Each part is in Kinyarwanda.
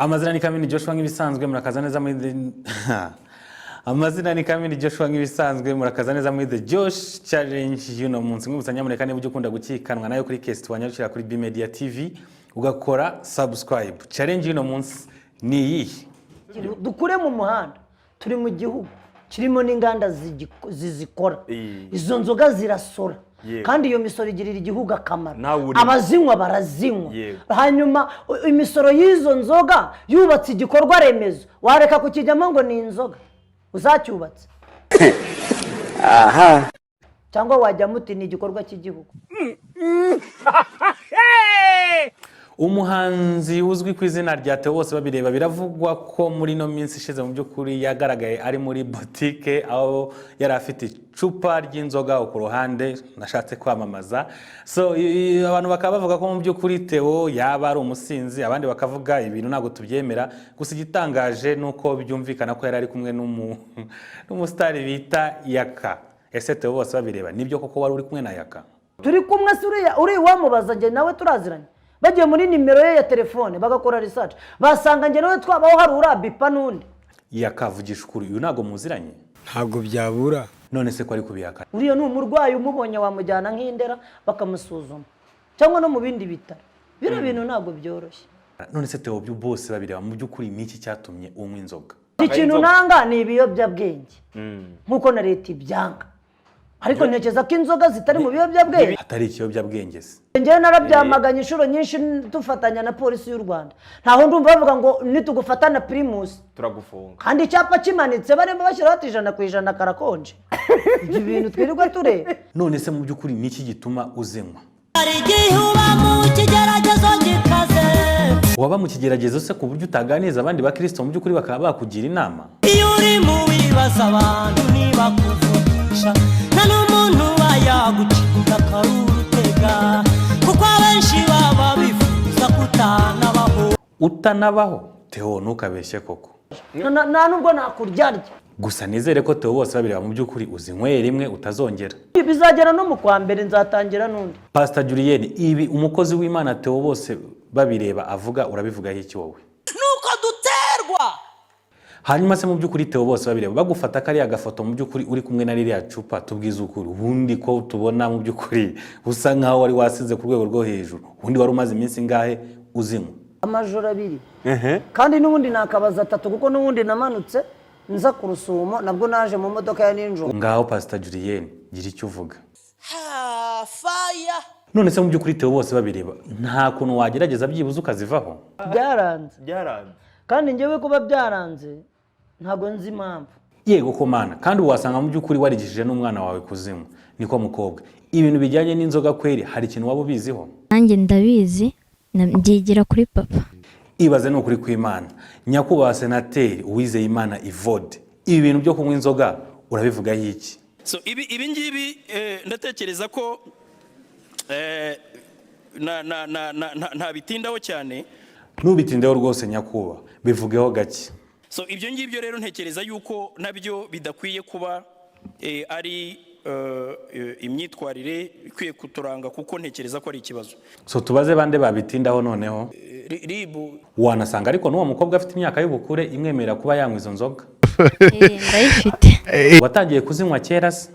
Amazina ni Kamini Joshua nk'ibisanzwe murakaza neza muri Amazina ni Kamini Joshua nk'ibisanzwe murakaza neza muri The Josh Challenge y'uno munsi mwibutsa mureka niba ukunda gukikanwa nayo kuri Cast wanyarukira kuri B Media TV ugakora subscribe. Challenge y'uno munsi ni iyi. Dukure mu muhanda turi mu gihugu kirimo n'inganda zizikora izo nzoga zirasora kandi iyo misoro igirira igihugu akamaro abazinywa barazinywa hanyuma imisoro y'izo nzoga yubatse igikorwa remezo wareka kukijyamo ngo ni inzoga uzacyubatse aha cyangwa wajya muti ni igikorwa cy'igihugu. Umuhanzi uzwi ku izina rya Theo Bose Babireba biravugwa ko muri no minsi ishize mu byukuri yagaragaye ari muri boutique aho yari afite icupa ry'inzoga ku ruhande nashatse kwamamaza. So abantu bakaba bavuga ko mu byukuri Theo yaba ari umusinzi, abandi bakavuga ibintu ntago tubyemera. Gusa igitangaje nuko byumvikana ko yari ari kumwe n'umustar bita Yaka. Ese Theo Bose Babireba nibyo koko wari uri kumwe na Yaka? Turi kumwe uri wamubaza nge nawe turaziranye. Bagiye muri nimero ye ya telefone bagakora research basanga nge nawe twabaho hari urabipa nundi Yakavugisha ukuri uyu nago muziranye ntabwo byabura. None se ko ari kubiyaka uriyo ni umurwayi umubonye wamujyana nk'indera bakamusuzuma cyangwa no mu bindi bitaro bira bintu ntago byoroshye. None se Theo Bose Babireba mu byukuri niki cyatumye unywa inzoga? Ikintu nanga ni ibiyobyabwenge nkuko na leta ibyanga ariko ntekeza ko inzoga zitari mu biyobyabwenge atari ikiyobyabwenge se. Ngewe narabyamaganye inshuro nyinshi tufatanya na polisi y'u Rwanda ntaho ndumva bavuga ngo nitugufatana primus turagufunga kandi icyapa kimanitse barimo bashyiraho ati 100% karakonje. Ibyo bintu twirirwa tureba. None se mu byukuri niki gituma uzinywa? Hari igihe uba mu kigeragezo gikaze Waba mu kigeragezo se ku buryo utaganiza abandi bakristo mu byukuri bakaba bakugira inama? iyo uri mu bibazo abantu ntibakuvugisha nta n'umuntu wayagucika akarutega kuko abenshi baba bifuza kutanabaho. Utanabaho Theo ntukabeshye koko. Nta nubwo nakuryarya. Gusa nizere ko Theo Bose Babireba mu byukuri uzinyweye rimwe utazongera. Bizagera no mu kwa mbere nzatangira nundi. Pastor Julienne ibi umukozi w'Imana Theo Bose Babireba avuga urabivuga iki wowe? Nuko duterwa. Hanyuma se mu byukuri Theo Bose Babireba bagufata kari agafoto mu byukuri uri kumwe na ririya cupa tubwiza ukuri ubundi ko tubona mu byukuri usa nkaho wari wasize ku rwego rwo hejuru ubundi wari umaze iminsi ngahe uzinywa? Amajoro 2 kandi nubundi nakabaza 3 kuko nubundi namanutse nza ku Rusumo nabwo naje mu modoka ya ninjoro. Ngaho Pastor Julienne gira icyo uvuga. Fire. None se mu byukuri Theo Bose Babireba nta kuntu wagerageza byibuze ukazivaho? Byaranze kandi ngewe kuba byaranze ntago nzi impamvu. Yego ko mana kandi wasanga mu byukuri warigishije n'umwana wawe kuzinywa niko mukobwa ibintu bijyanye n'inzoga kweri hari ikintu waba ubiziho? Nanjye ndabizi nabyigira kuri papa. Ibaze no kuri kw'Imana nyakubahwa senateri Uwizeyimana Evode ibi bintu byo kunywa inzoga urabivuga iki? So ibi ngibi ndatekereza ko nta bitindaho cyane. Nubitindeho rwose nyakubahwa bivugeho gake. So ibyo ngibyo rero ntekereza yuko nabyo bidakwiye kuba ari imyitwarire ikwiye kuturanga kuko ntekereza ko ari ikibazo. So tubaze bande babitindaho noneho? Ribu wanasanga ariko n'uwo mukobwa afite imyaka y'ubukure imwemera kuba yanywa izo nzoga. Ndayifite. Watangiye kuzinywa kera se?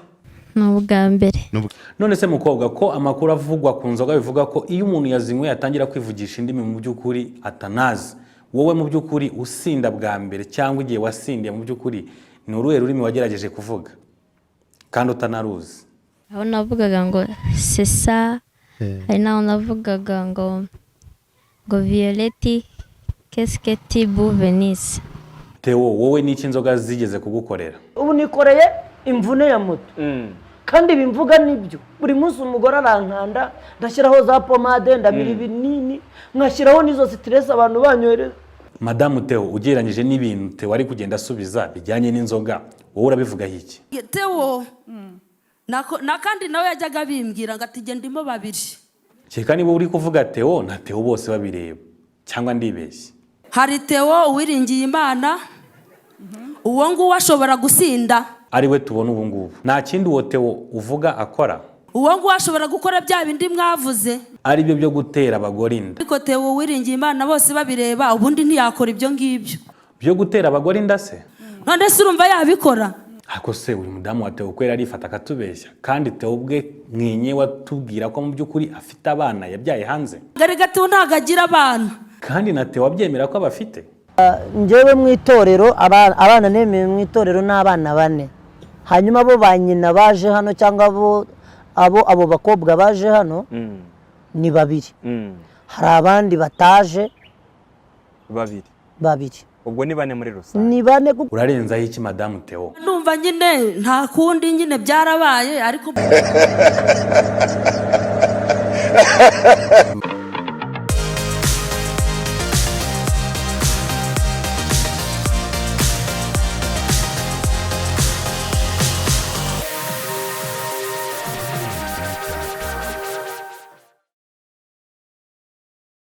N'ubwa mbere. None se mukobwa ko amakuru avugwa ku nzoga bivuga ko iyo umuntu yazinywe yatangira kwivugisha indimi mu byukuri atanazi wowe mu byukuri usinda bwa mbere cyangwa igihe wasindiye mu byukuri ni uruhe rurimi wagerageje kuvuga kandi utanaruzi? Aho navugaga ngo sesa hari naho navugaga ngo Violette qu'est-ce que tu bois Venise. Theo wowe n'iki inzoga zigeze kugukorera? Ubu nikoreye imvune ya moto kandi bimvuga nibyo buri munsi umugore arankanda ndashyiraho za pomade ndabira ibinini nkashyiraho nizo stress abantu banyohereza. Madame Theo ugereranyije n'ibintu Theo ari kugenda asubiza bijyanye n'inzoga wowe urabivuga iki? Theo na kandi nawe yajyaga bimbwira ngo ati genda ndimo babiri. Cyeka niba uri kuvuga Theo na Theo Bose Babireba cyangwa ndibeshye? Hari Theo uwiringiye Imana uwo nguwo ashobora gusinda ari we tubona ubu ngubu nta kindi uwo Theo uvuga akora. uwo nguwo ashobora gukora bya bindi mwavuze ari byo byo gutera abagore inda. ariko Theo wiringiye Imana bose babireba ubundi ntiyakora ibyo ngibyo Byo gutera abagore inda se? none se urumva yabikora? Ariko se uyu mudamu wa Theo kwera arifata akatubeshya kandi Theo ubwe mwinye watubwira ko mu by'ukuri afite abana yabyaye hanze. Garega Theo ntago agira abana Kandi na Theo abyemera ko abafite. Njyewe mu itorero abana nemeye mu itorero n'abana 4. Hanyuma bo banyina baje hano cyangwa abo bakobwa baje hano ni 2. Hari abandi bataje 2. Ubwo ni 4 muri rusange. Ni 4. Urarenzaho iki madamu Theo? Ndumva nyine nta kundi nyine byarabaye ariko